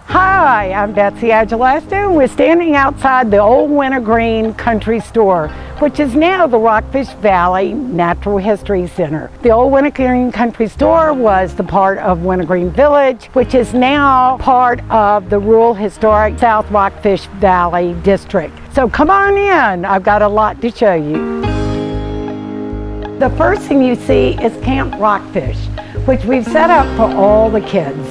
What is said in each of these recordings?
Hi, I'm Betsy Agelasto, and we're standing outside the old Wintergreen Country Store, which is now the Rockfish Valley Natural History Center. The old Wintergreen Country Store was the part of Wintergreen Village, which is now part of the rural historic South Rockfish Valley District. So come on in, I've got a lot to show you. The first thing you see is Camp Rockfish, which we've set up for all the kids.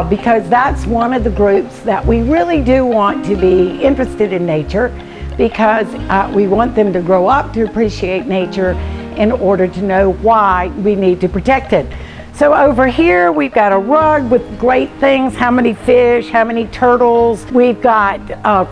Because that's one of the groups that we really do want to be interested in nature, because we want them to grow up to appreciate nature in order to know why we need to protect it. So over here we've got a rug with great things, how many fish, how many turtles. We've got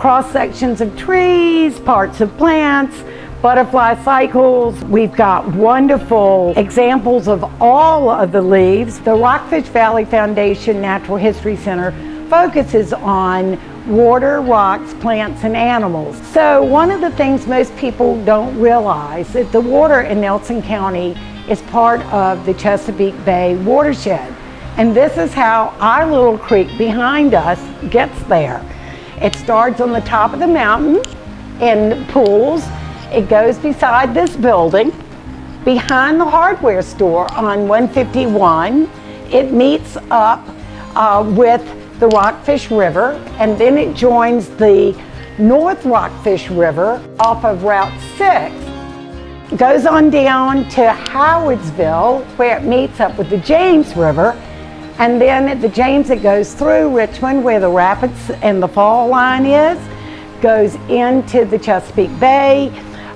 cross sections of trees, parts of plants, butterfly cycles. We've got wonderful examples of all of the leaves. The Rockfish Valley Foundation Natural History Center focuses on water, rocks, plants, and animals. So one of the things most people don't realize is that the water in Nelson County is part of the Chesapeake Bay watershed. And this is how our little creek behind us gets there. It starts on the top of the mountain in pools. It goes beside this building, behind the hardware store on 151. It meets up with the Rockfish River, and then it joins the North Rockfish River off of Route 6. It goes on down to Howardsville, where it meets up with the James River, and then at the James it goes through Richmond, where the rapids and the fall line is, goes into the Chesapeake Bay,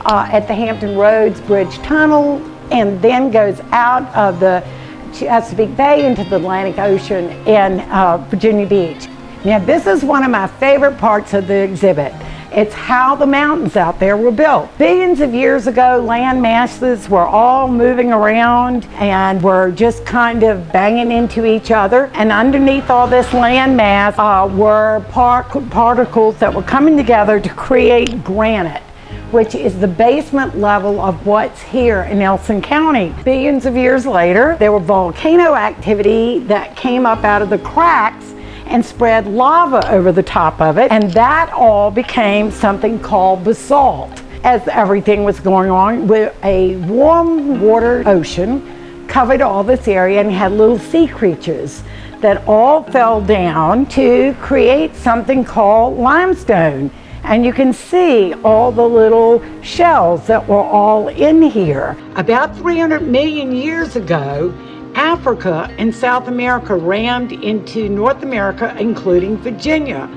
at the Hampton Roads Bridge Tunnel, and then goes out of the Chesapeake Bay into the Atlantic Ocean in Virginia Beach. Now this is one of my favorite parts of the exhibit. It's how the mountains out there were built. Billions of years ago, land masses were all moving around and were just kind of banging into each other. And underneath all this land mass were particles that were coming together to create granite, which is the basement level of what's here in Nelson County. Billions of years later, there was volcano activity that came up out of the cracks and spread lava over the top of it, and that all became something called basalt. As everything was going on, with a warm water ocean covered all this area and had little sea creatures that all fell down to create something called limestone. And you can see all the little shells that were all in here. About 300 million years ago, Africa and South America rammed into North America, including Virginia.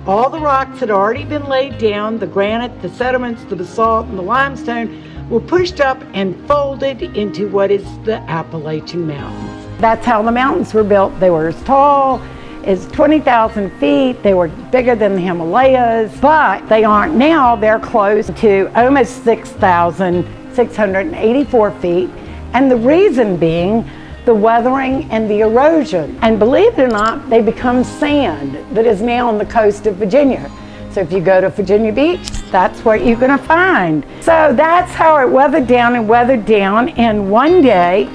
All the rocks had already been laid down, the granite, the sediments, the basalt, and the limestone were pushed up and folded into what is the Appalachian Mountains. That's how the mountains were built. They were as tall is 20,000 feet. They were bigger than the Himalayas, but they aren't now. They're close to almost 6,684 feet. And the reason being the weathering and the erosion. And believe it or not, they become sand that is now on the coast of Virginia. So if you go to Virginia Beach, that's what you're gonna find. So that's how it weathered down, and one day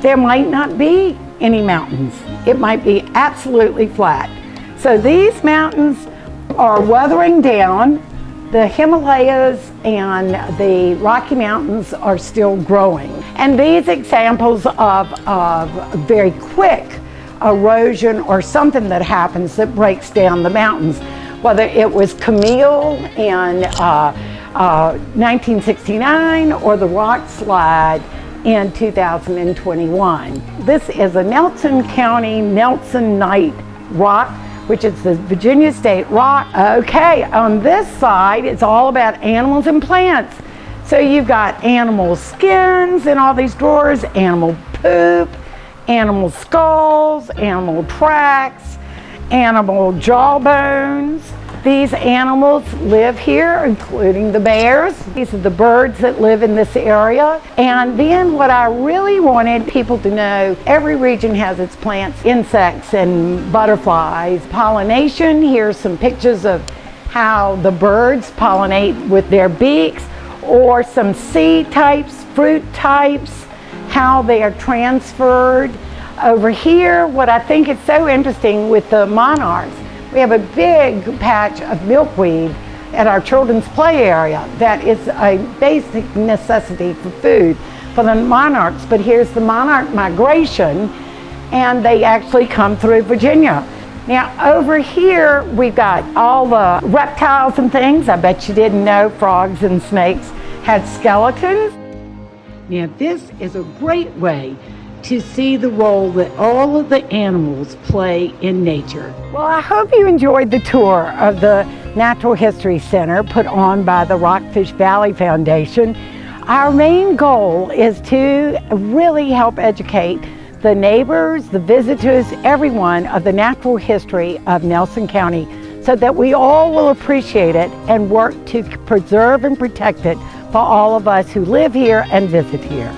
there might not be any mountains. It might be absolutely flat. So these mountains are weathering down. The Himalayas and the Rocky Mountains are still growing. And these examples of very quick erosion or something that happens that breaks down the mountains, whether it was Camille in 1969 or the rock slide in 2021. This is a Nelson County Nelsonite rock, which is the Virginia State rock. Okay, on this side, it's all about animals and plants. So you've got animal skins in all these drawers, animal poop, animal skulls, animal tracks, animal jawbones. These animals live here, including the bears. These are the birds that live in this area. And then what I really wanted people to know, every region has its plants, insects, and butterflies. Pollination, here's some pictures of how the birds pollinate with their beaks, or some seed types, fruit types, how they are transferred. Over here, what I think is so interesting with the monarchs, We have a big patch of milkweed at our children's play area that is a basic necessity for food for the monarchs. But here's the monarch migration, and they actually come through Virginia. Now over here we've got all the reptiles and things. I bet you didn't know frogs and snakes had skeletons. Now this is a great way to see the role that all of the animals play in nature. Well, I hope you enjoyed the tour of the Natural History Center put on by the Rockfish Valley Foundation. Our main goal is to really help educate the neighbors, the visitors, everyone of the natural history of Nelson County so that we all will appreciate it and work to preserve and protect it for all of us who live here and visit here.